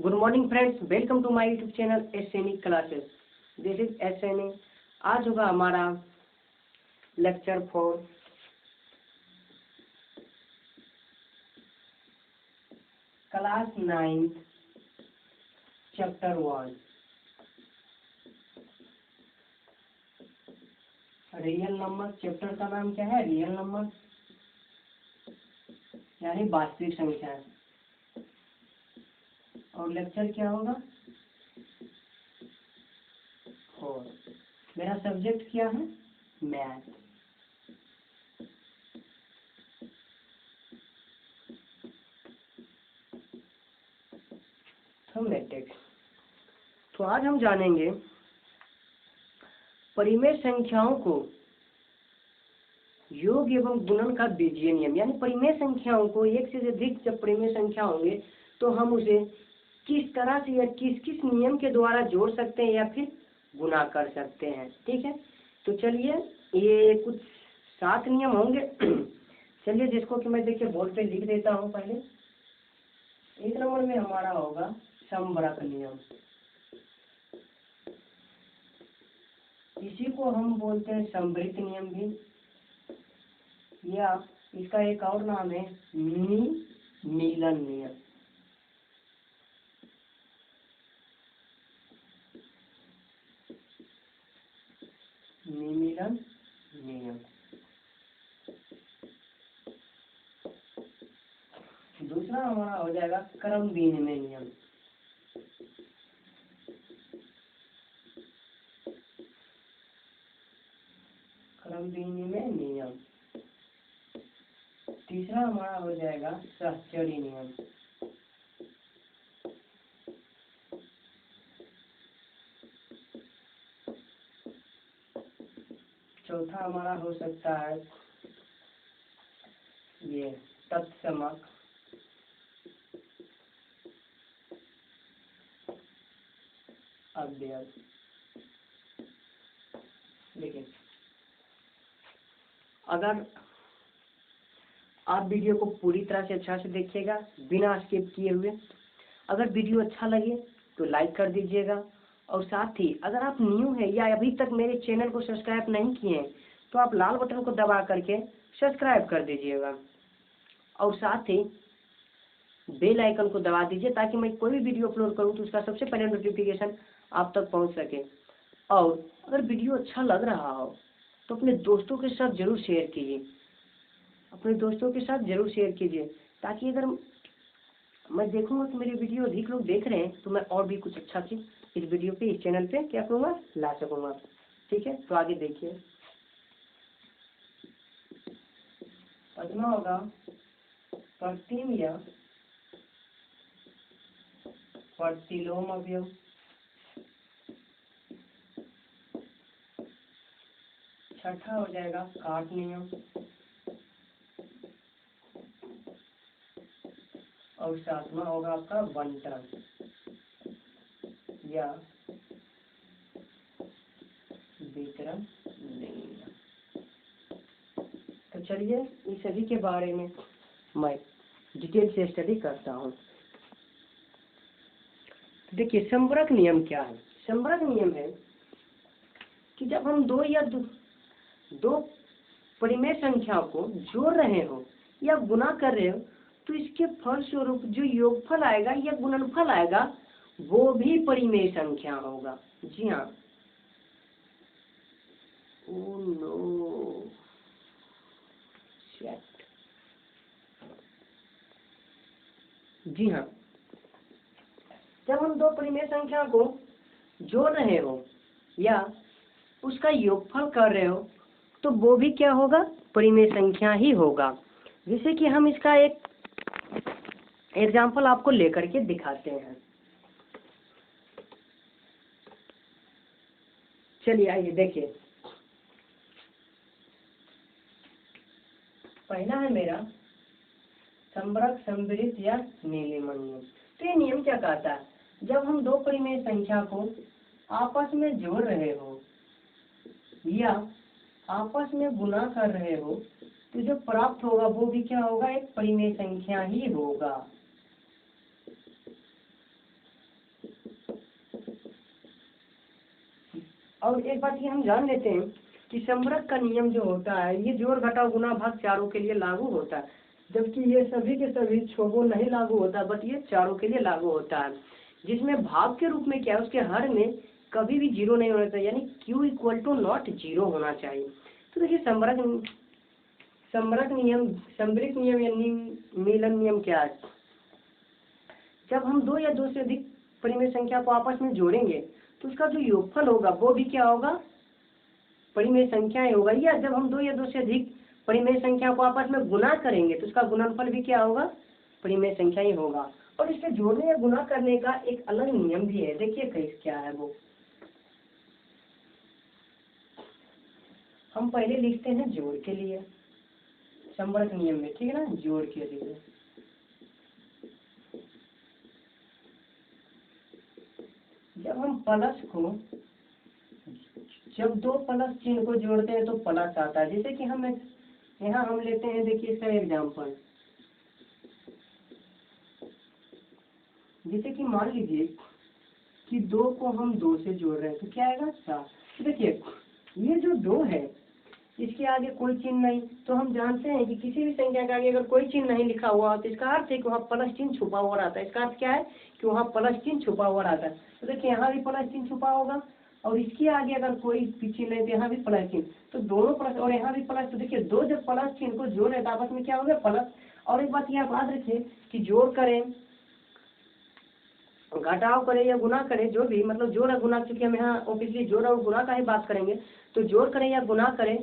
Good morning friends, welcome to my YouTube channel SNE classes. This is SNE. आज होगा हमारा lecture 4 class 9 chapter 1 real number. Chapter का नाम क्या है? रियल नंबर यानी वास्तविक संख्या। और लेक्चर क्या होगा? 4। मेरा सब्जेक्ट क्या है? मैथ। मैट्रिक्स। तो आज हम जानेंगे परिमेय संख्याओं को योग एवं गुणन का बीजीय नियम। यानी परिमेय संख्याओं को एक से अधिक जब परिमेय संख्या होंगे तो हम उसे किस तरह से या किस किस नियम के द्वारा जोड़ सकते हैं या फिर गुणा कर सकते हैं। ठीक है, तो चलिए ये कुछ 7 नियम होंगे। चलिए जिसको कि मैं देखिए बोर्ड पे लिख देता हूँ। पहले 1 नंबर में हमारा होगा समवर्ग नियम। इसी को हम बोलते हैं समवृत्त नियम भी, या इसका एक और नाम है मिलन नियम। मिलन नियम। दूसरा हमारा हो जाएगा क्रम विनिमय नियम। क्रम विनिमय नियम। तीसरा हमारा हो जाएगा सहचर्य नियम। चौथा हमारा हो सकता है ये तत्समक अव्यय। देखिए, अगर आप वीडियो को पूरी तरह से अच्छा से देखिएगा बिना स्किप किए हुए। अगर वीडियो अच्छा लगे तो लाइक कर दीजिएगा, और साथ ही अगर आप न्यू हैं या अभी तक मेरे चैनल को सब्सक्राइब नहीं किए हैं तो आप लाल बटन को दबा करके सब्सक्राइब कर दीजिएगा, और साथ ही बेल आइकन को दबा दीजिए ताकि मैं कोई भी वीडियो अपलोड करूं तो उसका सबसे पहले नोटिफिकेशन आप तक पहुंच सके। और अगर वीडियो अच्छा लग रहा हो तो अपने दोस्तों के साथ जरूर शेयर कीजिए। अपने दोस्तों के साथ जरूर शेयर कीजिए, ताकि अगर मैं देखूंगा कि मेरी वीडियो अधिक लोग देख रहे हैं तो मैं और भी कुछ अच्छा चीज इस वीडियो पे, इस चैनल पे क्या करूँगा, ला सकूंगा। ठीक है, तो आगे देखिए। पढ़ना होगा प्रतिम या प्रतिलोम अवयव। छठा हो जाएगा काट नियम। और सातवां होगा आपका बंटन या वितरण नियम। तो चलिए इस सभी के बारे में मैं डिटेल से स्टडी करता हूँ। देखिए समवर्ग नियम क्या है। समवर्ग नियम है कि जब हम दो परिमेय संख्या को जोड़ रहे हो या गुणा कर रहे हो तो इसके फलस्वरूप जो योगफल आएगा या गुणनफल आएगा वो भी परिमेय संख्या होगा। जी हाँ। Oh no shit. जी हाँ, जब हम दो परिमेय संख्या को जोड़ रहे हो या उसका योगफल कर रहे हो तो वो भी क्या होगा? परिमेय संख्या ही होगा। जैसे कि हम इसका एक एग्जाम्पल आपको लेकर के दिखाते हैं। चलिए आइए देखिए। पहला है मेरा समवर्ग समवृत्त या नीलिमन नियम। तो ये नियम क्या कहता है? जब हम दो परिमेय संख्या को आपस में जोड़ रहे हो या आपस में गुणा कर रहे हो तो जो प्राप्त होगा वो भी क्या होगा? एक परिमेय संख्या ही होगा। और एक बात ये हम जान लेते हैं कि समरक का नियम जो होता है ये जोड़ घटाव गुना भाग चारों के लिए लागू होता है, जबकि ये सभी के सभी छोगों नहीं लागू होता, बट ये चारों के लिए लागू होता है, जिसमें भाग के रूप में क्या है उसके हर में कभी भी जीरो नहीं होना चाहिए, यानी Q equal to not zero होना चाहिए। तो देखिए समरक नियम, समरिक नियम या मिलन नियम क्या है? जब हम दो या दो से अधिक परिमेय संख्या को आपस में जोड़ेंगे तो उसका जो योगफल होगा वो भी क्या होगा, परिमेय संख्याएं होगा, या जब हम दो या दो से अधिक परिमेय संख्या को आपस में गुना करेंगे तो उसका गुणनफल भी क्या होगा, परिमेय संख्या ही होगा। और इसके जोड़ने या गुना करने का एक अलग नियम भी है, देखिए कैसे क्या है वो। हम पहले लिखते हैं जोड़ के लिए समवर्त नियम में, ठीक है ना, जोड़ के लिए जब हम प्लस को, जब दो प्लस चिन्ह को जोड़ते हैं तो प्लस आता है। जैसे कि हम यहाँ हम लेते हैं, देखिए इसका एग्जाम्पल, जैसे कि मान लीजिए कि दो को हम दो से जोड़ रहे हैं तो क्या आएगा 4। तो देखिए ये जो दो है इसके आगे कोई चिन्ह नहीं, तो हम जानते हैं कि किसी भी संख्या के आगे अगर कोई चिन्ह नहीं लिखा हुआ तो इसका अर्थ है कि वहाँ प्लस चिन्ह छुपा हुआ रहता है। इसका अर्थ क्या है कि वहाँ प्लस चिन्ह छुपा हुआ रहता है। तो देखिए यहाँ भी प्लस चिन्ह छुपा होगा और इसके आगे अगर कोई चिन्ह नहीं तो यहाँ भी प्लस चिन्ह, तो दोनों प्लस और यहाँ भी प्लस। तो देखिए दो जब प्लस चिन्ह को जोड़े तो आपस में क्या हो गया, प्लस। और एक बात ये आप याद रखिए कि जोड़ करें, घटाव करें या गुना करें, जो भी मतलब जोड़ और गुना, क्योंकि हम यहाँ ऑब्वियसली जोड़ और गुना का ही बात करेंगे, तो जोड़ करें या गुना करें,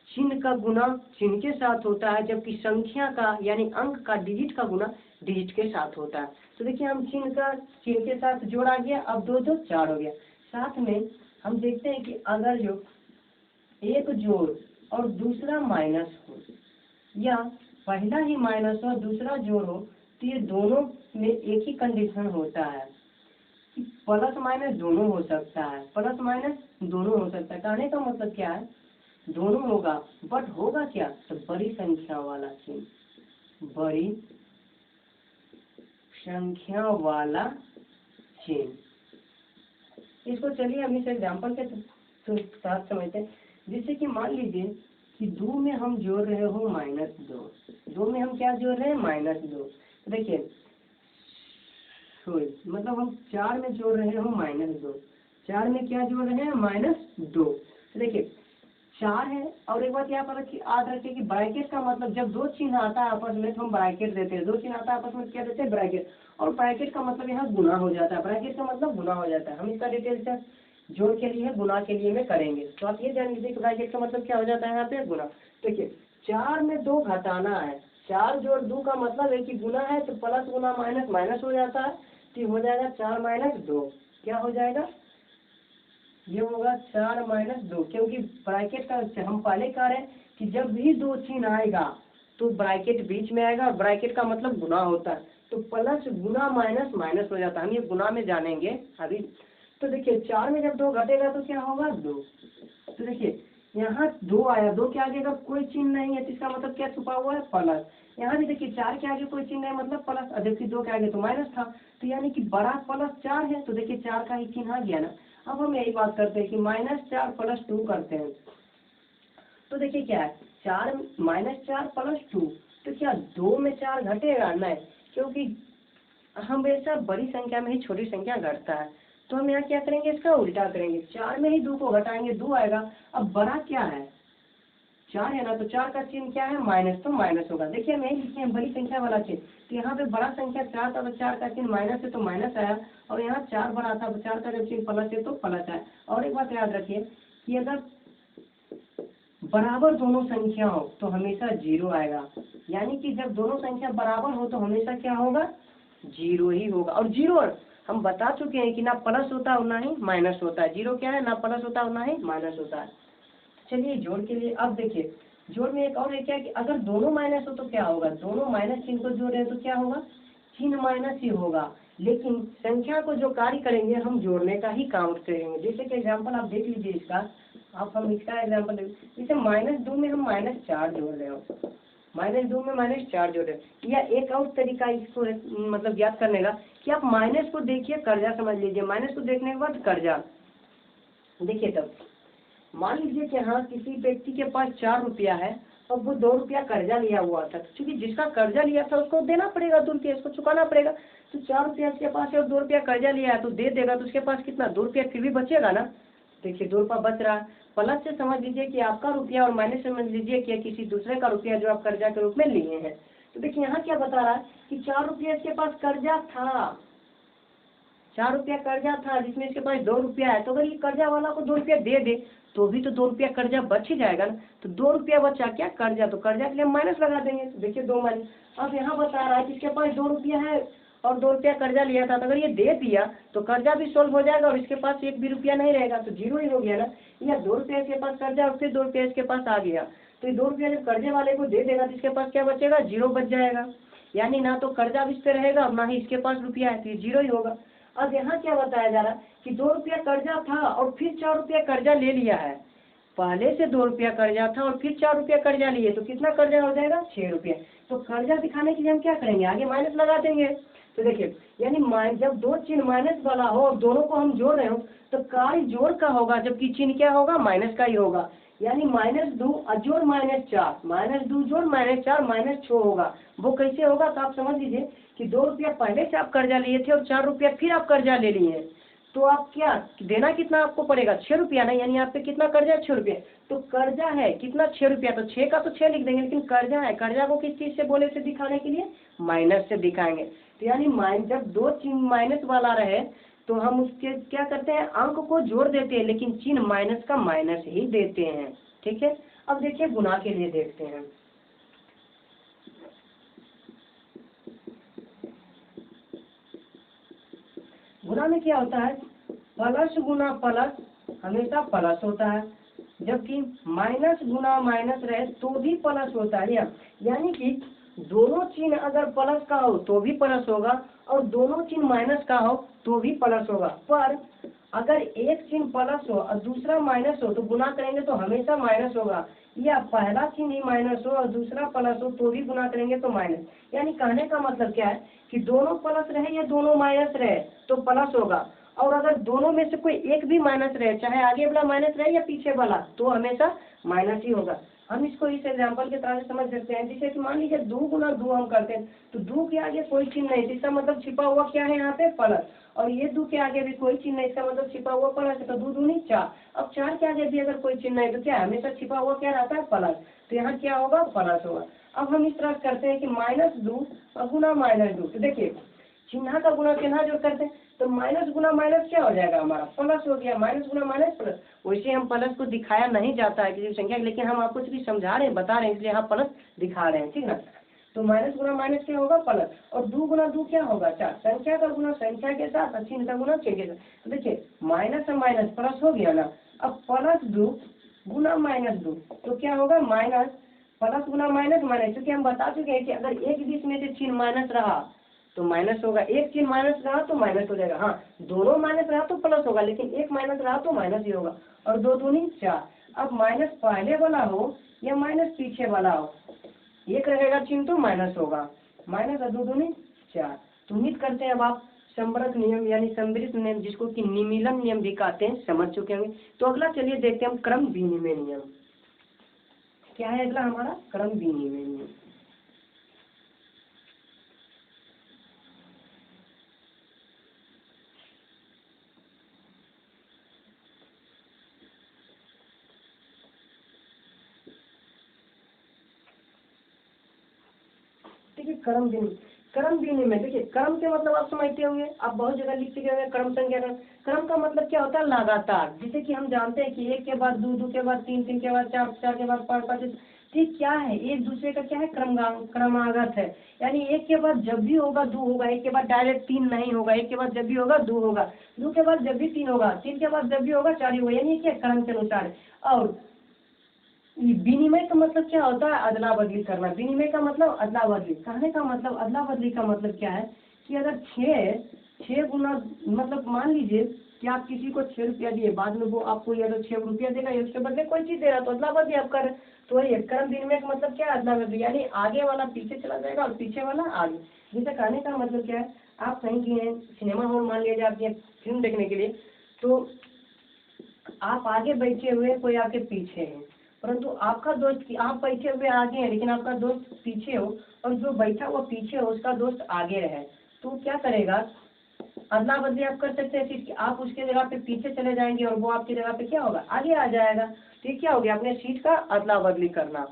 चिन्ह का गुना चिन्ह के साथ होता है, जबकि संख्या का यानी अंक का डिजिट का गुना डिजिट के साथ होता है। तो देखिए हम चिन्ह का चिन्ह के साथ जोड़ा गया, अब दो दो 4 हो गया। साथ में हम देखते हैं कि अगर जो एक जोड़ और दूसरा माइनस हो, या पहला ही माइनस हो दूसरा जोड़ हो, तो ये दोनों में एक ही कंडीशन होता है कि प्लस माइनस दोनों हो सकता है, प्लस माइनस दोनों हो सकता है। कहने का मतलब क्या है, दोनों होगा, बट होगा क्या, तो बड़ी संख्या वाला चिन्ह, बड़ी संख्या वाला चिन्ह। इसको चलिए हम इस एग्जाम्पल के साथ समझते हैं। जैसे कि मान लीजिए कि 2 में हम जोड़ रहे हो -2, 2 में हम क्या जोड़ रहे हैं -2। देखिए मतलब हम 4 में जोड़ रहे हो -2, 4 में क्या जोड़ रहे हैं -2। देखिए 4 है, और एक बात यहाँ पर याद रखिए कि ब्रैकेट का मतलब जब दो चिन्ह आता है आपस में तो हम ब्रैकेट देते हैं, दो चिन्ह आता है आपस में क्या देते हैं, ब्रैकेट। और ब्रैकेट का मतलब यहाँ गुना हो जाता है, ब्रैकेट का मतलब गुना हो जाता है। हम इसका डिटेल से जोड़ के लिए गुना के लिए में करेंगे, तो आप ये जान लीजिए कि ब्रैकेट का मतलब क्या हो जाता है यहाँ पे, गुना। देखिए 4 में 2 घटाना है, 4 जोड़ 2 का मतलब है कि गुना है, तो प्लस गुना माइनस माइनस हो जाता है, तो हो जाएगा 4 - 2, क्या हो जाएगा, ये होगा 4 - 2। क्योंकि ब्रैकेट का हम पहले कह रहे हैं कि जब भी दो चिन्ह आएगा तो ब्रैकेट बीच में आएगा, और ब्रैकेट का मतलब गुना होता है, तो प्लस गुना माइनस माइनस हो जाता है। हम ये गुना में जानेंगे अभी। तो देखिए 4 में जब 2 घटेगा तो क्या होगा, 2। तो देखिए यहाँ 2 आया, 2 के आगे अगर कोई चिन्ह नहीं है तो इसका मतलब क्या छुपा हुआ है, प्लस। यहाँ भी देखिए 4 के आगे कोई चिन्ह नहीं मतलब प्लस, जबकि 2 के आगे तो माइनस था, तो यानी कि बड़ा प्लस 4 है, तो देखिए 4 का ही चिन्ह आ गया ना। अब हम यही बात करते हैं कि -4 + 2 करते हैं, तो देखिए क्या है, 4 -4 + 2, तो क्या 2 में 4 घटेगा, नहीं, क्योंकि हमेशा बड़ी संख्या में ही छोटी संख्या घटता है। तो हम यहाँ क्या करेंगे, इसका उल्टा करेंगे, 4 में ही 2 को घटाएंगे, 2 आएगा। अब बड़ा क्या है, 4 है ना, तो 4 का चिन्ह क्या है, माइनस, तो माइनस होगा। देखिए हम यही लिखे हैं बड़ी संख्या वाला चिन्ह, तो यहाँ पे बड़ा संख्या 4 था तो 4 का चिन्ह माइनस है तो माइनस आया, और यहाँ 4 बड़ा था तो 4 का जब चिन्ह प्लस है तो प्लस आया। और एक बात याद रखिए कि अगर बराबर दोनों संख्या हो तो हमेशा 0 आएगा, यानी कि जब दोनों संख्या बराबर हो तो हमेशा क्या होगा, 0 ही होगा। और 0 हम बता चुके हैं कि ना प्लस होता है ना ही माइनस होता है, 0 क्या है, ना प्लस होता है ना ही माइनस होता है। चलिए जोड़ के लिए अब देखिए, जोड़ में एक और है क्या कि अगर दोनों माइनस हो तो क्या होगा, दोनों माइनस चिन्ह को जोड़ रहे हैं तो क्या होगा, चिन्ह माइनस ही होगा, लेकिन संख्या को जो कार्य करेंगे हम जोड़ने का ही काउंट करेंगे। जैसे कि एग्जाम्पल आप देख लीजिए इसका, आप हम इसका एग्जाम्पल जैसे -2 में हम -4 जोड़ रहे हो, -2 में -4 जोड़ रहे हो। या एक और तरीका इसको मतलब याद करने का कि आप माइनस को देखिए कर्जा समझ लीजिए, माइनस को देखने के बाद कर्जा देखिए, तब मान लीजिए कि हाँ किसी व्यक्ति के पास 4 रुपया है और वो 2 रुपया कर्जा लिया हुआ था, क्योंकि जिसका कर्जा लिया था उसको देना पड़ेगा 2 रुपया, इसको चुकाना पड़ेगा। तो 4 रुपया उसके पास है और 2 रुपया कर्जा लिया है तो दे देगा, तो उसके पास कितना 2 रुपया फिर भी बचेगा ना। देखिए 2 रुपया बच रहा है। प्लस से समझ लीजिए कि आपका रुपया और माइनस से समझ लीजिए कि किसी दूसरे का रुपया जो आप कर्जा के रूप में लिए हैं। तो देखिए यहाँ क्या बता रहा है कि 4 रुपया इसके पास कर्जा था, 4 रुपया कर्जा था जिसमें इसके पास 2 रुपया है। तो अगर ये कर्जा वाला को 2 रुपया दे दे तो भी तो 2 रुपया कर्जा बच ही जाएगा ना। तो 2 रुपया बचा क्या कर्जा, तो कर्जा के लिए माइनस लगा देंगे। तो देखिए 2 माइनस। अब यहाँ बता रहा है कि इसके पास 2 रुपया है और 2 रुपया कर्जा लिया था, तो अगर ये दे दिया तो कर्जा भी सोल्व हो जाएगा और इसके पास एक भी रुपया नहीं रहेगा, तो जीरो ही हो गया ना। या 2 रुपया इसके पास कर्जा और फिर 2 रुपया इसके पास आ गया, तो ये 2 रुपया जब कर्जे वाले को दे देगा तो इसके पास क्या बचेगा, जीरो बच जाएगा। यानी ना तो कर्जा भी इस पे रहेगा और ना ही इसके पास रुपया है, तो ये जीरो ही होगा। अब यहाँ क्या बताया जा रहा है कि 2 रुपया कर्जा था और फिर 4 रुपया कर्जा ले लिया है। पहले से 2 रुपया कर्जा था और फिर 4 रुपया कर्जा लिए, तो कितना कर्जा हो जाएगा 6 रुपया। तो कर्जा दिखाने के लिए हम क्या करेंगे, आगे माइनस लगा देंगे। तो देखिए यानी जब 2 चिन्ह माइनस वाला हो और दोनों को हम जोड़ रहे हो तो कार्य जोड़ का होगा, जबकि चिन्ह क्या होगा माइनस का ही होगा। यानी -2 जोड़ -4, -2 जोड़ -4 -6 होगा। वो कैसे होगा तो आप समझ लीजिए कि 2 रुपया पहले से आप कर्जा लिए थे और 4 रुपया फिर आप कर्जा ले लिए, तो आप क्या देना कितना आपको पड़ेगा 6 रुपया ना। यानी आप पे कितना कर्जा है 6 रुपया। तो कर्जा है कितना 6 रुपया, तो 6 का तो 6 लिख देंगे, लेकिन कर्जा है, कर्जा को किस चीज से बोले से दिखाने के लिए माइनस से दिखाएंगे। तो यानी जब 2 चिन्ह माइनस वाला रहे तो हम उसके क्या करते हैं अंक को जोड़ देते हैं, लेकिन चिन्ह माइनस का माइनस ही देते हैं। ठीक है। अब देखिए गुणा के लिए देखते हैं। गुणा में क्या होता है, प्लस गुना प्लस हमेशा प्लस होता है, जबकि माइनस गुना माइनस रहे तो भी प्लस होता है। यानी कि दोनों चिन्ह अगर प्लस का हो तो भी प्लस होगा और दोनों चिन्ह माइनस का हो तो भी प्लस होगा। पर अगर एक चिन्ह प्लस हो और दूसरा माइनस हो तो गुना करेंगे तो हमेशा माइनस होगा, या पहला चिन्ह ही माइनस हो और दूसरा प्लस हो तो भी गुना करेंगे तो माइनस। यानी कहने का मतलब क्या है कि दोनों प्लस रहे या दोनों माइनस रहे तो प्लस होगा, और अगर दोनों में से कोई एक भी माइनस रहे, चाहे आगे वाला माइनस रहे या पीछे वाला, तो हमेशा माइनस ही होगा। हम इसको इस एग्जाम्पल के तरह से समझ सकते हैं, जैसे कि मान लीजिए 2 गुना 2 हम करते हैं तो 2 के आगे कोई चिन्ह नहीं, इसका मतलब छिपा हुआ क्या है यहाँ पे प्लस, और ये 2 के आगे भी कोई चिन्ह नहीं, इसका मतलब छिपा हुआ प्लस है, तो 2 दूनी 4। अब 4 के आगे भी अगर कोई चिन्ह नहीं तो क्या हमेशा छिपा हुआ क्या रहता है प्लस, तो यहाँ क्या होगा प्लस होगा। अब हम इस तरह करते हैं कि -2 और गुना -2, तो देखिए चिन्ह का गुना चिन्ह जो करते हैं तो माइनस गुना माइनस क्या हो जाएगा हमारा प्लस हो गया, माइनस गुना माइनस प्लस। वैसे हम प्लस को दिखाया नहीं जाता है किसी संख्या, लेकिन हम आपको सिर्फ समझा रहे हैं, बता रहे हैं, इसलिए यहाँ प्लस दिखा रहे हैं, ठीक ना। तो माइनस गुना माइनस क्या होगा प्लस, और 2 गुना 2 क्या होगा 4, संख्या का गुना संख्या के साथ और चिन्ह का गुना चिन्ह के साथ। तो देखिए माइनस और माइनस प्लस हो गया ना। अब +2 गुना -2 तो क्या होगा माइनस, प्लस गुना माइनस माइनस, क्योंकि हम बता चुके हैं कि अगर एक बीच में से चिन्ह माइनस रहा तो माइनस होगा, एक चिन्ह माइनस रहा तो माइनस हो जाएगा। हाँ दोनों माइनस रहा तो प्लस होगा, लेकिन एक माइनस रहा तो माइनस ही होगा। और 2 दूनी 4। अब माइनस पहले वाला हो या माइनस पीछे वाला हो, एक रहेगा चिन्ह तो माइनस होगा, माइनस और 2 दूनी 4। तो उम्मीद करते हैं अब आप संवृत नियम यानी सम्मिलित नियम, जिसको कि निमीलन नियम भी कहते हैं, समझ चुके होंगे। तो अगला चलिए देखते हैं हम क्रम विनिमय नियम। क्या है अगला हमारा क्रम विनिमय नियम। क्रम विनिमय, देखिए क्रम के मतलब आप समझते होंगे, आप बहुत जगह लिख चुके होंगे क्रम संख्या का। क्रम का मतलब क्या होता है लगातार, जैसे कि हम जानते हैं कि 1 के बाद 2, 2 के बाद 3, 3 के बाद 4, 4 के बाद 5, 5। ठीक क्या है एक दूसरे का क्या है क्रमागत है। यानी 1 के बाद जब भी होगा 2 होगा, 1 के बाद डायरेक्ट 3 नहीं होगा, 1 के बाद जब भी होगा 2 होगा, 2 के बाद जब भी 3 होगा, 3 के बाद जब भी होगा 4 होगा। यानी क्या क्रम के अनुसार। और विनिमय का मतलब क्या होता है अदला बदली करना। विनिमय का मतलब अदला बदली, कहने का मतलब अदला बदली का मतलब क्या है कि अगर 6 गुना मतलब मान लीजिए कि आप किसी को 6 रुपया दिए, बाद में वो आपको अगर 6 रुपया देगा या उसके बदले कोई चीज दे रहा तो अदला बदली आप कर। तो ये क्रम विनिमय का मतलब क्या है अदला बदली, यानी आगे वाला पीछे चला जाएगा और पीछे वाला आगे। जैसे कहने का मतलब क्या है, आप कहीं गए हैं सिनेमा हॉल मान लिया जाती है फिल्म देखने के लिए, तो आप आगे बैठे हुए, कोई आपके पीछे है, परंतु आपका दोस्त, आप बैठे हुए आगे हैं लेकिन आपका दोस्त पीछे हो, और जो बैठा हुआ पीछे हो उसका दोस्त आगे है, तो क्या करेगा, अदला बदली आप कर सकते हैं सीट की, आप उसके जगह पे पीछे चले जाएंगे और वो आपकी जगह पे क्या होगा, आगे आ जाएगा। तो ये क्या हो गया, अपने सीट का अदला बदली करना।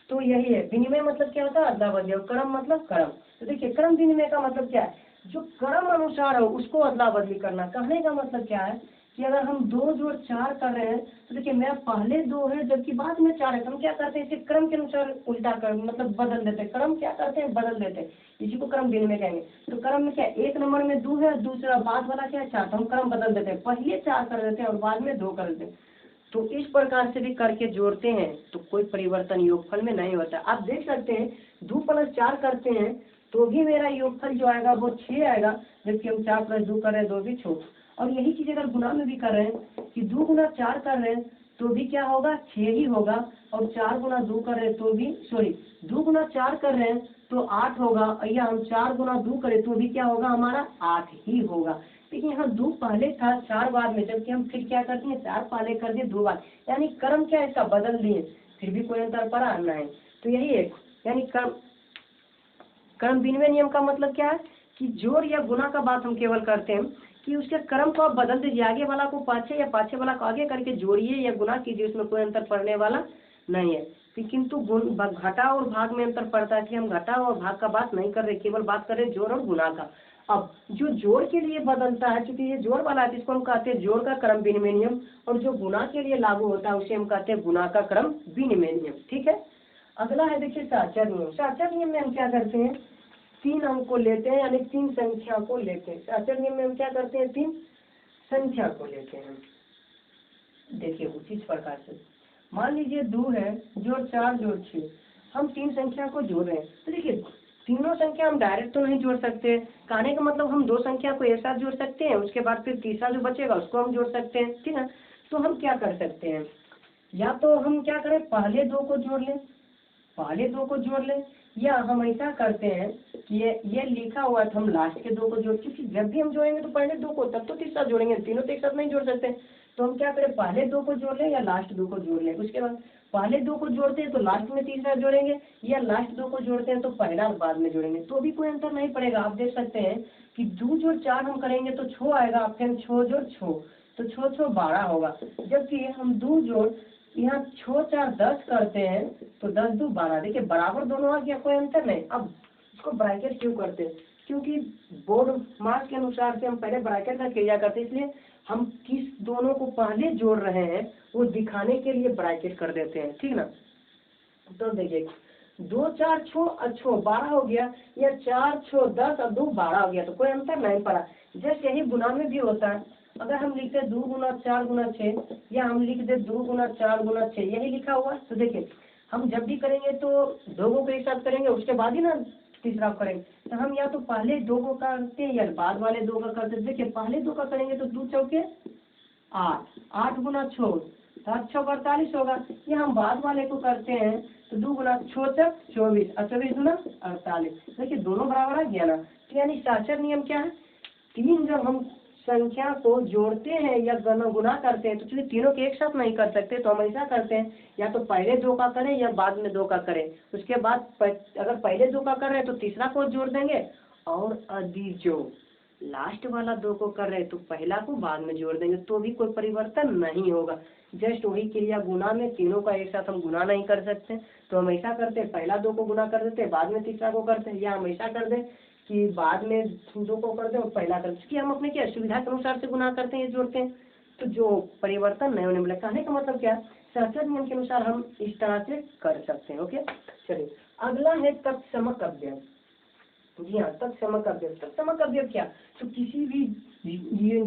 तो यही है विनिमय, मतलब क्या होता है, अदला बदली, और क्रम मतलब क्रम। तो देखिए क्रम विनिमय का मतलब क्या है, जो क्रम अनुसार हो उसको अदला बदली करना। कहने का मतलब क्या है कि अगर हम 2 जोड़ 4 कर रहे हैं, तो देखिए मेरा पहले 2 है जबकि बाद में 4 है, तो हम क्या करते हैं, इसे क्रम के अनुसार उल्टा कर, मतलब बदल देते हैं, क्रम क्या करते हैं, बदल देते हैं, इसी को क्रम विनिमय कहेंगे। तो क्रम में क्या, 1 नंबर में 2 है, दूसरा बाद वाला क्या है 4, तो हम क्रम बदल देते हैं, पहले 4 कर देते हैं और बाद में 2 कर देते हैं। तो इस प्रकार से भी करके जोड़ते हैं तो कोई परिवर्तन योगफल में नहीं होता। आप देख सकते हैं 2 + 4 करते हैं तो भी मेरा योगफल जो आएगा वो 6 आएगा, जबकि हम 4 + 2 कर रहे हैं, 2 भी 6। और यही चीज अगर गुणा में भी कर रहे हैं कि 2 × 4 कर रहे हैं तो भी क्या होगा, 6 ही होगा, और 4 × 2 कर रहे हैं तो भी, सॉरी 2 × 4 कर रहे हैं तो 8 होगा, या हम 4 × 2 करें तो भी क्या होगा, हमारा 8 ही होगा। लेकिन यहाँ 2 पहले था 4 बाद में, जबकि हम फिर क्या करते हैं, 4 पहले कर दिए 2 बाद, यानी क्रम क्या है इसका बदल दिए, फिर भी कोई अंतर पड़ा नहीं। तो यही है, यानी क्रम विनिमय नियम का मतलब क्या है कि जोड़ या गुना का बात हम केवल करते हैं कि उसके क्रम को आप बदल दीजिए, आगे वाला को पाछे या पाछे वाला को आगे करके जोड़िए या गुना कीजिए, उसमें कोई अंतर पड़ने वाला नहीं है। किंतु घटा और भाग में अंतर पड़ता है, कि हम घटा और भाग का बात नहीं कर रहे, केवल बात कर रहे जोड़ और गुना का। अब जो जोड़ के लिए बदलता है, क्योंकि ये जोड़ वाला है, जिसको हम कहते हैं जोड़ का क्रम विनिमय नियम, और जो गुना के लिए लागू होता है उसे हम कहते हैं गुना का क्रम विनिमय नियम। ठीक है, अगला है देखिए साचर नियम। साचर नियम में हम क्या करते हैं, 3 अंक को लेते हैं, यानी 3 संख्या को लेते हैं। साचर नियम में हम क्या करते हैं, 3 संख्या को लेते हैं। देखिए उचित प्रकार से मान लीजिए 2 है जोड़ 4 जोड़ 6, हम 3 संख्या को जोड़ रहे हैं। तो देखिए तीनों संख्या हम डायरेक्ट तो नहीं जोड़ सकते, कहने का मतलब हम 2 संख्या को एक साथ जोड़ सकते हैं, उसके बाद फिर तीसरा जो बचेगा उसको हम जोड़ सकते हैं, ठीक है। तो हम क्या कर सकते हैं, या तो हम क्या करें, पहले 2 को जोड़ लें, पहले 2 को जोड़ लें, या हम ऐसा करते हैं कि ये लिखा हुआ था, हम लास्ट के 2 को जोड़, क्योंकि जब भी हम जोड़ेंगे तो पहले 2 को तब तो तीसरा जोड़ेंगे, तीनों तो एक साथ नहीं जोड़ सकते। तो हम क्या करें, पहले 2 को जोड़ लें या लास्ट 2 को जोड़ लें, उसके बाद पहले 2 को जोड़ते हैं तो लास्ट में तीसरा जोड़ेंगे, या लास्ट 2 को जोड़ते हैं तो पहला बाद में जोड़ेंगे, तो भी कोई अंतर नहीं पड़ेगा। आप देख सकते हैं कि 2 जोड़ 4 हम करेंगे तो 6 आएगा, फिर 6 जोड़ 6 तो 6 6 12 होगा, जबकि हम 2 जोड़ यहाँ 6 4 10 करते हैं तो 10 2 12, देखिए बराबर दोनों आ गया, कोई अंतर नहीं। अब इसको ब्रैकेट क्यों करते हैं, क्योंकि बोर्ड मार्क्स के अनुसार से हम पहले ब्रैकेट का क्रिया करते हैं, इसलिए हम किस दोनों को पहले जोड़ रहे हैं वो दिखाने के लिए ब्रैकेट कर देते हैं, ठीक ना। तो देखिए 2 4 6 और 6 12 हो गया, या 4 6 10 और 2 12 हो गया, तो कोई अंतर नहीं पड़ा। जैसे यही गुना में भी होता है, अगर हम लिखते 2 × 4 × 6, या हम लिख दे 2 × 4 × 6, यही लिखा हुआ, तो देखिए हम जब भी करेंगे तो 2 को एक साथ करेंगे, उसके बाद ही ना तीसरा करेंगे। तो हम या तो पहले 2 को करते हैं या बाद वाले 2 का करते हैं। देखिए पहले 2 का करेंगे तो 2 चौके 8, 8 × 6 7 6 48 होगा, या हम बाद वाले को करते हैं तो 2 × 6 24 और 24 × 48, देखिए दोनों बराबर आ गया ना। तो यानी साचर नियम क्या है, 3 जब हम संख्या को जोड़ते हैं या गुना करते हैं तो चलिए तीनों के एक साथ नहीं कर सकते, तो हम ऐसा करते हैं या तो पहले 2 का करें या बाद में 2 का करें, उसके बाद अगर पहले 2 का कर रहे हैं तो तीसरा को जोड़ देंगे, और यदि जो लास्ट वाला 2 को कर रहे हैं तो पहला को बाद में जोड़ देंगे, तो भी कोई परिवर्तन नहीं होगा। जस्ट वही क्रिया गुना में तीनों का एक साथ हम गुना नहीं कर सकते, तो हम ऐसा करते हैं पहला 2 को गुना कर देते हैं, बाद में तीसरा को करते हैं, या हम ऐसा कर दें कि बाद में 2 को कर दें और पहला कर दें, कि हम अपने क्या सुविधा के अनुसार से गुना करते हैं, जोड़ते हैं, तो जो परिवर्तन नहीं होने वाला। कहने का मतलब क्या, साचर नियम के अनुसार हम इस तरह से कर सकते हैं। ओके, चलिए अगला है तत्समक अव्यय। जी हाँ, तत्समक अव्यय। तत्समक अव्यय क्या, तो किसी भी ये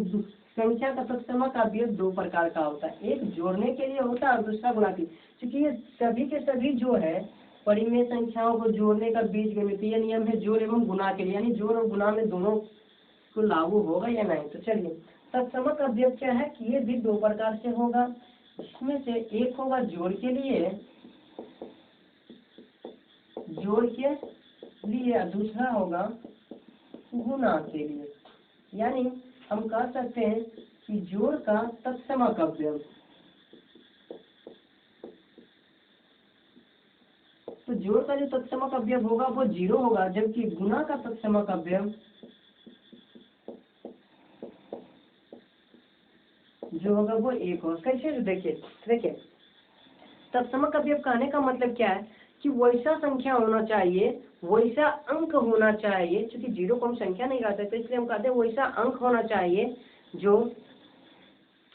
संख्या का तत्समक अव्यय 2 प्रकार का होता है, एक जोड़ने के लिए होता है और दूसरा गुणा के लिए। क्योंकि ये सभी के सभी जो है परिमेय संख्याओं को जोड़ने का बीजगणितीय नियम है जोड़ एवं गुणा के लिए, यानी जोड़ और गुणा में दोनों को लागू होगा या नहीं। तो चलिए तत्समक अव्यय क्या है कि ये भी 2 प्रकार से होगा, इसमें से एक होगा जोड़ के लिए, जोड़ के लिए, दूसरा होगा गुना के लिए। यानी हम कह सकते हैं कि जोड़ का तत्समक अवयव, तो जोड़ का जो तत्समक अवयव होगा वो 0 होगा, जबकि गुना का तत्समक अवयव जो होगा वो 1 होगा। कैसे? देखिए तत्समक अवयव कहने का मतलब क्या है कि वैसा संख्या होना चाहिए, वैसा अंक होना चाहिए, क्योंकि 0 को हम संख्या नहीं कहते तो इसलिए हम कहते हैं वैसा अंक होना चाहिए जो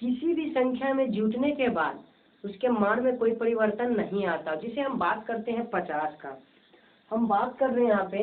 किसी भी संख्या में जुटने के बाद उसके मान में कोई परिवर्तन नहीं आता, जिसे हम बात करते हैं 50 का। हम बात कर रहे हैं यहाँ पे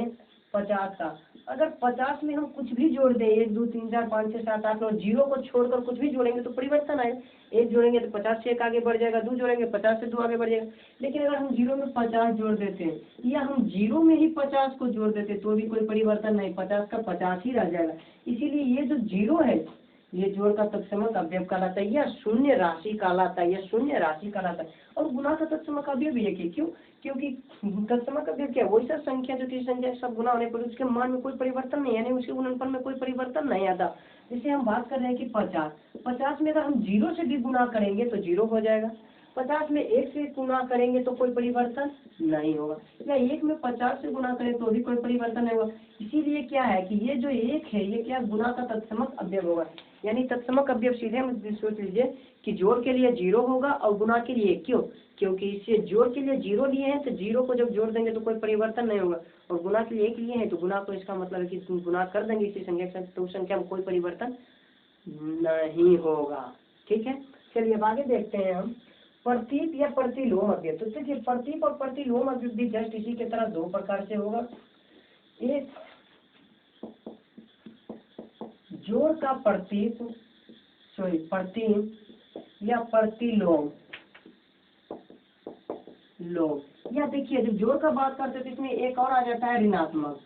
50 का। अगर 50 में हम कुछ भी जोड़ दें, 1 2 3 4 5 6 7 8 9, 0 को छोड़कर कुछ भी जोड़ेंगे तो परिवर्तन आएगा। 1 जोड़ेंगे तो 50 से 1 आगे बढ़ जाएगा, 2 जोड़ेंगे 50 से 2 आगे बढ़ जाएगा। लेकिन अगर हम 0 में 50 जोड़ देते हैं या हम 0 में ही 50 को जोड़ देते तो भी कोई परिवर्तन नहीं, 50 का 50 ही रह जाएगा। इसीलिए ये जो 0 है ये जोड़ का तत्समक अवयव कहलाता है, या शून्य राशि कहलाता है, या शून्य राशि कहलाता है। और गुना का तत्समक अवयव भी है। क्यों? क्योंकि तत्समक अवयव क्या है? वैसा संख्या जो किसी संख्या सब गुना होने पर उसके मान में कोई परिवर्तन नहीं, यानी उसके गुणनफल में कोई परिवर्तन नहीं आता। जैसे हम बात कर रहे हैं कि 50 में अगर हम 0 से भी गुना करेंगे तो 0 हो जाएगा, 50 में 1 से गुना करेंगे तो कोई परिवर्तन नहीं होगा, या 1 में 50 से गुना करें तो भी कोई परिवर्तन नहीं होगा। इसीलिए क्या है कि ये जो 1 है ये क्या गुना का तत्समक अवयव होगा, यानी तत्समक अवयव सीधे हम सोच लीजिए कि जोड़ के लिए 0 होगा और गुना के लिए 1। क्यों? क्योंकि इसे जोड़ के लिए 0 लिए हैं तो 0 को जब जोड़ देंगे तो कोई परिवर्तन नहीं होगा, और गुना के लिए 1 लिए हैं तो गुना को, इसका मतलब है कि गुना कर देंगे इसी संख्या से तो उस संख्या में कोई परिवर्तन नहीं होगा। ठीक है, चलिए अब आगे देखते हैं हम प्रतीप या प्रतिलोम अवयव। तो देखिए प्रतीप और प्रतिलोम अवयव भी जस्ट इसी के तरह 2 प्रकार से होगा। एक जोड़ का प्रतीप या प्रतिलोम या देखिए जब जोड़ का बात करते हैं तो इसमें एक और आ जाता है ऋणात्मक,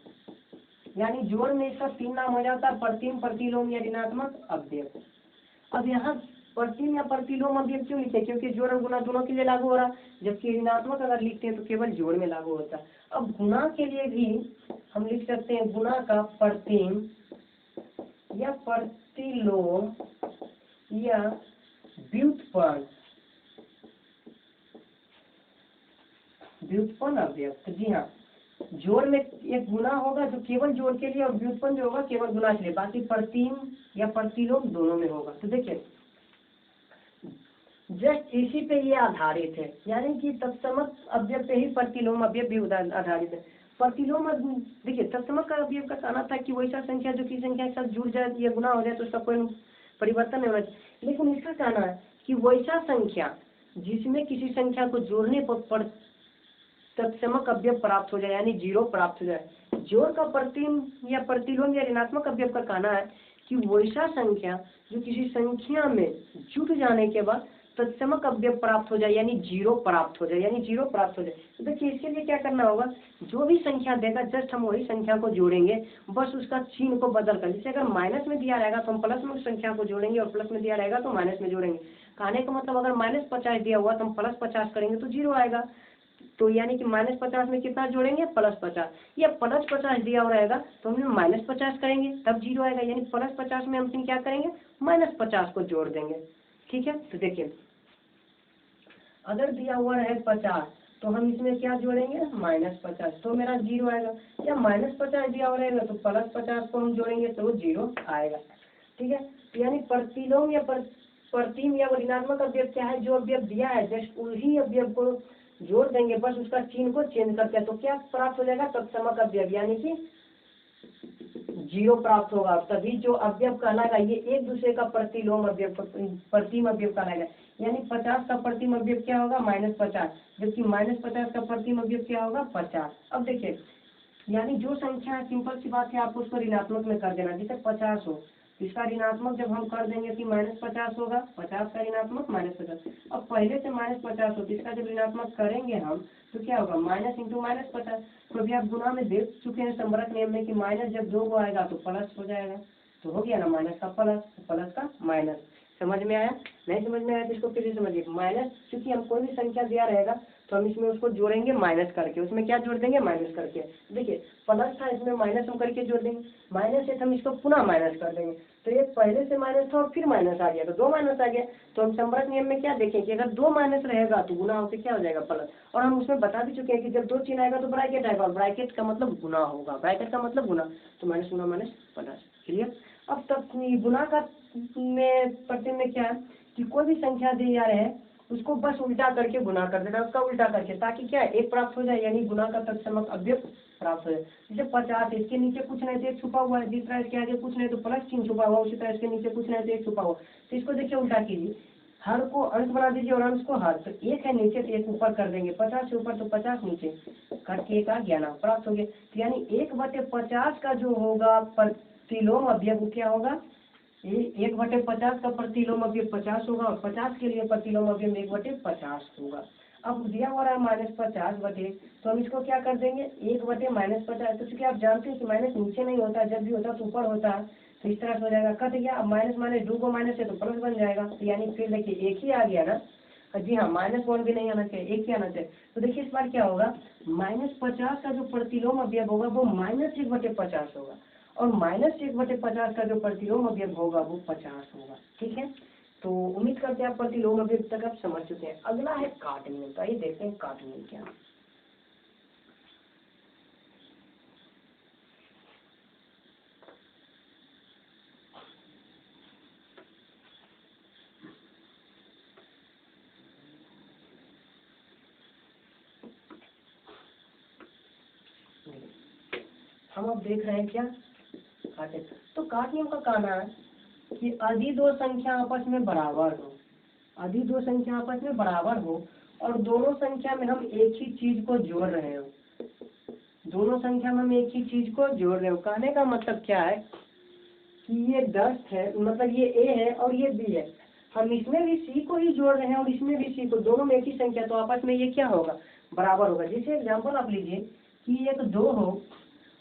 यानी जोड़ में इसका 3 नाम हो जाता है, प्रतिम, प्रतिलोम या ऋणात्मक अवयव। अब यहाँ प्रतिम या प्रतिलोम अवयव क्यों लिखते हैं? क्योंकि जोड़ और गुना दोनों के लिए लागू हो रहा, जबकि ऋणात्मक अगर लिखते हैं तो केवल जोड़ में लागू होता है। अब गुना के लिए भी हम लिख सकते हैं गुना का प्रतिम या प्रतिलोम या व्युत्पन्न अवयव। तो जी हाँ, जोड़ में एक गुना होगा जो केवल जोड़ के लिए, और व्युत्पन्न जो होगा केवल गुना के लिए, बाकी प्रतिम या प्रतिलोम दोनों में होगा। तो देखिए जस्ट इसी पे ये आधारित है, यानी कि तत्समक अवयव पे ही प्रतिलोम अवयव भी आधारित है। प्रतिलोम देखिए तत्समक का अवयव का कहना था कि वैसा संख्या जो की संख्या के साथ जुड़ जाए या गुना हो जाए तो उसका कोई परिवर्तन नहीं होना चाहिए। लेकिन इसका कहना है कि वैसा संख्या जिसमें किसी संख्या को जोड़ने पर तत्समक अवयव प्राप्त हो जाए, यानी 0 प्राप्त हो जाए। जोड़ का प्रतिम या प्रतिलोम या ऋणात्मक अवयव का कहना है कि वैसा संख्या जो किसी संख्या में जुट जाने के बाद तत्समक अवयव प्राप्त हो जाए, यानी 0 प्राप्त हो जाए, तो देखिए इसके लिए क्या करना होगा, जो भी संख्या देगा जस्ट हम वही संख्या को जोड़ेंगे, बस उसका चिन्ह को बदल कर। जैसे अगर माइनस में दिया रहेगा तो हम प्लस में उस संख्या को जोड़ेंगे, और प्लस में दिया रहेगा तो माइनस में जोड़ेंगे। कहने का मतलब अगर -50 दिया हुआ तो हम +50 करेंगे तो 0 आएगा। तो यानी कि -50 में कितना जोड़ेंगे? +50, या +50 दिया हुआ रहेगा तो हम -50 करेंगे तब 0 आएगा, यानी +50 में हम क्या करेंगे? -50 को जोड़ देंगे। ठीक है, तो देखिए अगर दिया हुआ है 50 तो हम इसमें क्या जोड़ेंगे? -50, तो मेरा 0 आएगा, या -50 दिया हुआ रहेगा तो +50 को हम जोड़ेंगे तो 0 आएगा। ठीक है, यानी प्रतिलोम या प्रतिम या ऋणात्मक अवयव क्या है? जो अवयव दिया है जस्ट उसी अवयव को जोड़ देंगे, बस उसका चिन्ह को चेंज करते हैं तो क्या प्राप्त हो जाएगा? तत्समक अवयव, यानी कि 0 प्राप्त होगा। तभी जो अवयव कहलाएगा ये एक दूसरे का प्रतिलोम अवयव, प्रतिम अवयव कहलाएगा। यानी 50 का प्रतिम अवयव क्या होगा? -50, जबकि -50 का प्रतिम अवयव क्या होगा? 50। अब देखिए यानी जो संख्या है, सिंपल सी बात है, आपको उसको ऋणात्मक में कर देना। जैसे 50 हो, इसका ऋणात्मक जब हम कर देंगे कि -50 होगा, 50 का ऋणात्मक -50। अब पहले से -50 हो तो इसका जब ऋणात्मक करेंगे हम तो क्या होगा? Minus into -50। तो अभी आप गुना में देख चुके हैं संबरक नियम में कि माइनस जब 2 को आएगा तो प्लस हो जाएगा, तो हो गया ना, माइनस का प्लस, प्लस का माइनस। समझ में आया? नहीं समझ में आया तो इसको फिर से समझिए। माइनस क्योंकि हम कोई भी संख्या दिया रहेगा तो हम इसमें उसको जोड़ेंगे माइनस करके, उसमें क्या जोड़ देंगे? माइनस करके। देखिए प्लस था इसमें माइनस हम करके जोड़ देंगे, माइनस है तो हम इसको पुनः माइनस कर देंगे, तो ये पहले से माइनस था और फिर माइनस आ गया तो 2 माइनस आ गया। तो हम संबरक नियम में क्या देखें कि अगर 2 माइनस रहेगा तो गुना होकर क्या हो जाएगा प्लस, और हम उसमें बता भी चुके हैं कि जब 2 चिन्ह आएगा तो ब्रैकेट आएगा और ब्रैकेट का मतलब गुना होगा, ब्रैकेट का मतलब गुना, तो माइनस गुना माइनस प्लस। क्लियर। अब तक गुना का में पढ़ते में क्या है कि कोई भी संख्या दी जा रहे हैं उसको बस उल्टा करके गुना कर देना, उसका उल्टा करके, ताकि क्या एक प्राप्त हो जाए, यानी गुना का तत्समक अवयव प्राप्त हो जाए। जैसे 50 इसके नीचे कुछ नहीं तो एक छुपा हुआ है, जिस तरह इसके आगे कुछ नहीं तो प्लस चिन्ह छुपा हुआ, उसी तरह इसके नीचे कुछ नहीं तो एक छुपा हुआ, तो इसको देखिए उल्टा कीजिए, हर को अंश बना दीजिए और अंश को हर, तो एक है नीचे तो एक ऊपर कर देंगे, 50 से ऊपर तो 50 नीचे, करके एक आ गया ना, प्राप्त हो गया। तो यानी 1/50 का जो होगा प्रतिलोम अवयव क्या होगा, 1/50 का प्रतिलोम अवयव 50 होगा और 50 के लिए प्रतिलोम अवयव 1/50 होगा। अब दिया हुआ है -50 बटे, तो हम इसको क्या कर देंगे 1/-50, तो चूंकि आप जानते हैं कि माइनस नीचे नहीं होता, जब भी होता तो ऊपर होता है, तो इस तरह से हो जाएगा, कट गया। अब माइनस माइनस 2 को माइनस है तो प्लस बन जाएगा, तो यानी फिर देखिए एक ही आ गया ना, जी हाँ, -1 भी नहीं आना चाहिए, एक ही आना चाहिए। तो देखिए इस बार क्या होगा, -50 का जो प्रतिलोम अवयव होगा वो -1/50 होगा, और -1/50 का जो प्रतिलोम अवयव होगा वो 50 होगा। ठीक है, तो उम्मीद करते हैं आप प्रतिलोम अवयव तक आप समझ चुके हैं। अगला है काट नियम, तो आइए देखते हैं काट नियम क्या है। हम अब देख रहे हैं क्या काटे, तो काट नियम का कहना है कि यदि दो संख्या आपस में बराबर हो, यदि दो संख्या आपस में बराबर हो और दोनों संख्या में हम एक ही चीज को जोड़ रहे हो, दोनों संख्या में हम एक ही चीज को जोड़ रहे हो, कहने का मतलब क्या है कि ये 10 है, मतलब ये A है और ये B है, हम इसमें भी C को ही जोड़ रहे हैं और इसमें भी C को, दोनों में एक ही संख्या, तो आपस में ये क्या होगा, बराबर होगा। जैसे एग्जांपल आप लीजिए कि एक 2 हो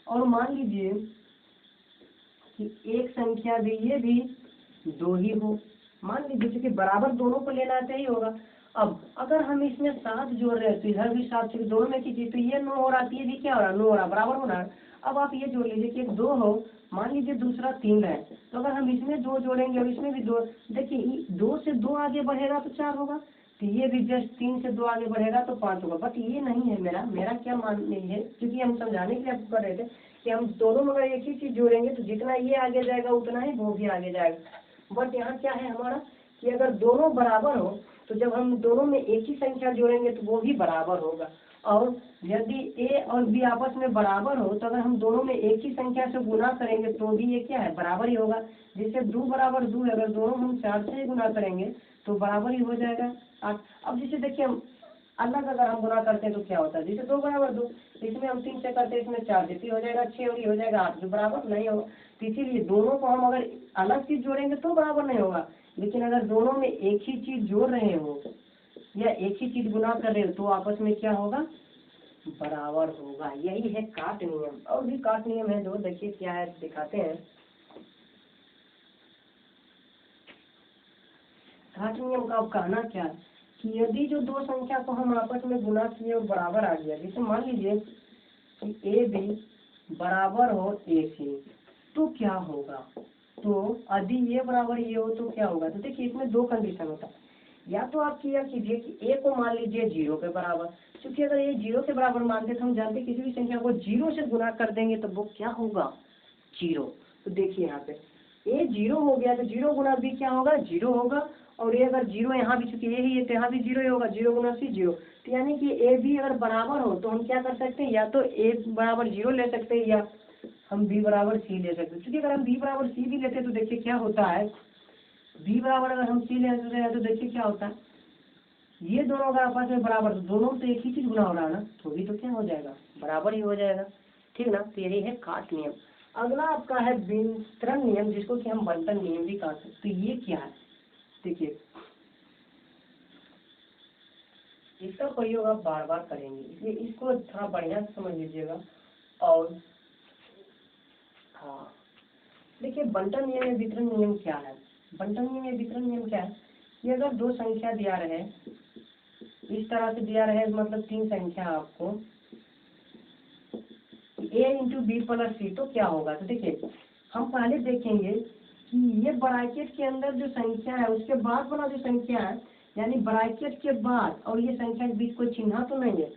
और मान लीजिए कि एक संख्या भी ये भी 2 ही हो, मान लीजिए कि बराबर दोनों को लेना चाहिए होगा। अब अगर हम इसमें 7 जोड़ रहे हैं तो इधर भी 7, दोनों में की चीज, तो ये 9 हो रहा है, ये भी क्या हो रहा है, 9 हो रहा, बराबर हो रहा है। अब आप ये जोड़ लीजिए कि एक 2 हो, मान लीजिए दूसरा 3 है, तो अगर हम इसमें 2 जोड़ेंगे और इसमें भी 2, देखिए 2 से 2 आगे बढ़ेगा तो 4 होगा, तो ये भी जस्ट 3 से 2 आगे बढ़ेगा तो 5 होगा। बट ये नहीं है मेरा मेरा क्या मान नहीं है, क्योंकि हम समझाने के लिए आपको कर रहे थे कि हम दोनों में अगर एक ही चीज जोड़ेंगे तो जितना ये आगे जाएगा उतना ही वो भी आगे जाएगा। बट यहाँ क्या है हमारा कि अगर दोनों बराबर हो तो जब हम दोनों में एक ही संख्या जोड़ेंगे तो वो भी बराबर होगा, और यदि A और B आपस में बराबर हो तो अगर हम दोनों में एक ही संख्या से गुना करेंगे तो भी ये क्या है, बराबर ही होगा। जैसे 2 बराबर 2 है, अगर दोनों हम 4 से ही गुना करेंगे तो बराबर ही हो जाएगा 8। अब जैसे देखिए हम अलग अगर हम गुना करते हैं तो क्या होता है, जैसे 2 बराबर 2, इसमें हम 3 से करते हैं, इसमें 4 से हो जाएगा 6 और ये हो जाएगा 8, जो बराबर नहीं होगा। तो इसीलिए दोनों को हम अगर अलग चीज जोड़ेंगे तो बराबर नहीं होगा, लेकिन अगर दोनों में एक ही चीज जोड़ रहे हो या एक ही चीज गुना कर रहे हो तो आपस में क्या होगा, बराबर होगा। यही है काट नियम। और भी काट नियम है दो, देखिए क्या है दिखाते हैं। काट नियम का अब कहना क्या है कि यदि जो दो संख्या को हम आपस में गुना किए और बराबर आ गया, जैसे मान लीजिए कि ए बी बराबर हो ए सी, तो क्या होगा, तो यदि ये बराबर ये हो तो क्या होगा, तो देखिए इसमें दो कंडीशन होता है। या तो आप किया कीजिए कि ए को मान लीजिए 0 के बराबर, क्योंकि अगर ये 0 के बराबर मानते तो हम जानते किसी भी संख्या को 0 से गुना कर देंगे तो वो क्या होगा, 0। तो देखिए यहाँ पे ए 0 हो गया तो 0 गुना बी क्या होगा, 0 होगा, और ये अगर 0 यहाँ भी, चूंकि यही है तो यहाँ भी 0 ही होगा, 0 गुना सी 0। तो यानी कि ए बी अगर बराबर हो तो हम क्या कर सकते हैं, या तो ए बराबर 0 ले सकते हैं या हम बी बराबर सी ले सकते हैं। क्योंकि अगर हम बी बराबर सी भी लेते हैं तो देखिए क्या होता है, बी बराबर अगर हम सी लेते हैं तो देखिए क्या होता है, ये दोनों अगर आपस में बराबर, तो दोनों तो एक ही चीज गुना हो रहा है ना, तो भी तो क्या हो जाएगा, बराबर ही हो जाएगा। ठीक ना, तो यही है काट नियम। अगला आपका है वितरण नियम, जिसको कि हम बंटन नियम भी कहते हैं। तो ये क्या है, देखिए इसका प्रयोग आप बार बार करेंगे, इसलिए इसको थोड़ा बढ़िया से समझ लीजिएगा। और हाँ, देखिए बंटन नियम या वितरण नियम क्या है। बंटन नियम या वितरण नियम क्या है कि अगर दो संख्या दिया रहे, इस तरह से दिया रहे, मतलब 3 संख्या आपको a इंटू बी प्लस सी, तो क्या होगा? तो देखिए हम पहले देखेंगे कि ये ब्रैकेट के अंदर जो संख्या है उसके बाद वाला जो संख्या है, यानी ब्रैकेट के बाद और ये संख्या के बीच कोई चिन्ह तो नहीं है।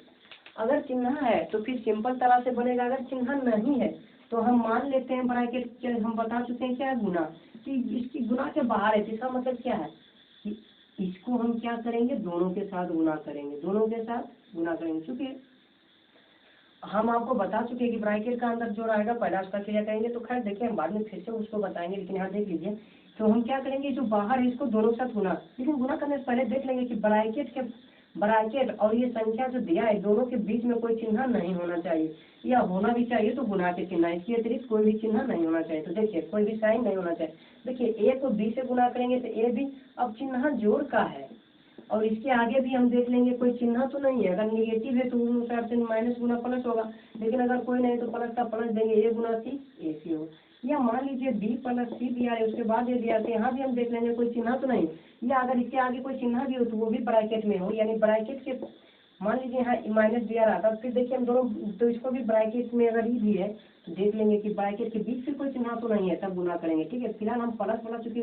अगर चिन्ह है तो फिर सिंपल तरह से बनेगा, अगर चिन्ह नहीं है तो हम मान लेते हैं ब्रैकेट के, हम बता चुके हैं क्या है गुना, कि इसकी गुना के बाहर है। इसका मतलब क्या है कि इसको हम क्या करेंगे, दोनों के साथ गुना करेंगे, दोनों के साथ गुना करेंगे। क्योंकि हम आपको बता चुके हैं कि ब्रैकेट का अंदर जो रहेगा पहला उसका क्रिया करेंगे, तो खैर देखिए हम बाद में फिर से उसको बताएंगे, लेकिन यहाँ देख लीजिए। तो हम क्या करेंगे, जो बाहर है इसको दोनों साथ गुना, लेकिन गुना करने से पहले देख लेंगे कि ब्रैकेट और ये संख्या जो दिया है दोनों के बीच में कोई चिन्ह नहीं होना चाहिए, या होना भी चाहिए तो गुना के चिन्ह, इसके अतिरिक्त कोई भी चिन्ह नहीं होना चाहिए। तो देखिए कोई भी साइन नहीं होना चाहिए। देखिए ए को बी से गुना करेंगे तो ए भी, अब चिन्ह जोड़ का है और इसके आगे भी हम देख लेंगे कोई चिन्ह तो नहीं है। अगर निगेटिव है तो उस अनुसार से माइनस गुना प्लस होगा, लेकिन अगर कोई नहीं तो प्लस का प्लस देंगे, ए गुना सी ए सी होगा। या मान लीजिए बी प्लस सी दिया है, उसके बाद ये दिया, तो यहाँ भी हम देख लेंगे कोई चिन्ह तो नहीं, या अगर इसके आगे कोई चिन्ह भी हो तो वो भी ब्रैकेट में हो, यानी ब्रैकेट के मान लीजिए यहाँ माइनस दिया रहा था, फिर देखिए हम दोनों, तो इसको भी ब्रैकेट में अगर ही भी है तो देख लेंगे कि ब्रैकेट के बीच से कोई चिन्ह तो नहीं है, तब गुना करेंगे। ठीक है, फिलहाल हम प्लस वाला, चूंकि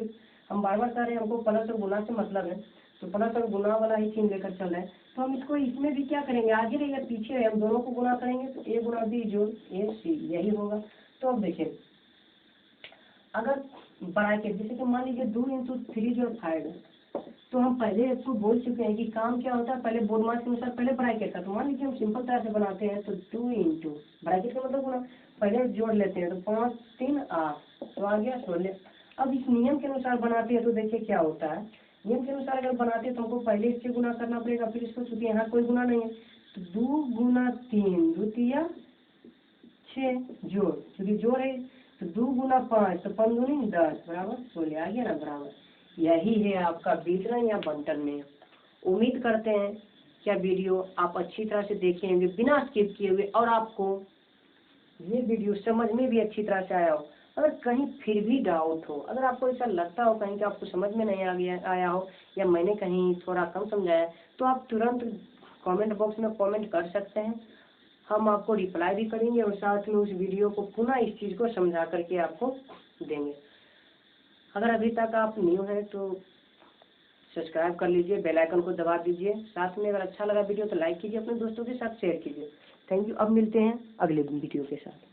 हम बार बार कह रहे हैं हमको प्लस और गुना से मतलब है, तो प्लस और गुना वाला ही चिन्ह लेकर चल रहे हैं। तो हम इसको इसमें भी क्या करेंगे, आगे रहे या पीछे रहे, हम दोनों को गुना करेंगे, तो ए गुना बी जोड़ ए सी यही होगा। तो अब देखिए अगर ब्रैकेट जैसे कि मान लीजिए 2 इंटू 3 जो 5 है, तो हम पहले इसको बोल चुके हैं कि काम क्या होता है, पहले बोर्ड मार्क्स के अनुसार पहले ब्रैकेट का, तो मान लीजिए हम सिंपल तरह से बनाते हैं, तो 2 इंटू ब्रैकेट का मतलब गुना, पहले जोड़ लेते हैं, तो 5 3 8, तो आ गया 16। अब इस नियम के अनुसार बनाते हैं तो देखिए क्या होता है, नियम के अनुसार अगर बनाते हैं तो हमको पहले इससे गुना करना पड़ेगा, फिर इसको, चूंकि यहाँ कोई गुना नहीं है, तो 2 गुना 3 द्वितीय 6 जोड़, क्योंकि जोड़ है, तो 2 गुना 5 तो 5 दूनी 10 बराबर 16 आ गया ना बराबर। यही है आपका वितरण या बंटन में। उम्मीद करते हैं क्या वीडियो आप अच्छी तरह से देखे होंगे बिना स्किप किए हुए, और आपको ये वीडियो समझ में भी अच्छी तरह से आया हो। अगर कहीं फिर भी डाउट हो, अगर आपको ऐसा लगता हो कहीं कि आपको समझ में नहीं आया हो, या मैंने कहीं थोड़ा कम समझाया, तो आप तुरंत कमेंट बॉक्स में कमेंट कर सकते हैं, हम आपको रिप्लाई भी करेंगे और साथ में उस वीडियो को पुनः इस चीज़ को समझा करके आपको देंगे। अगर अभी तक आप न्यू हैं तो सब्सक्राइब कर लीजिए, बेल आइकन को दबा दीजिए, साथ में अगर अच्छा लगा वीडियो तो लाइक कीजिए, अपने दोस्तों के साथ शेयर कीजिए। Thank you. अब मिलते हैं अगले वीडियो के साथ।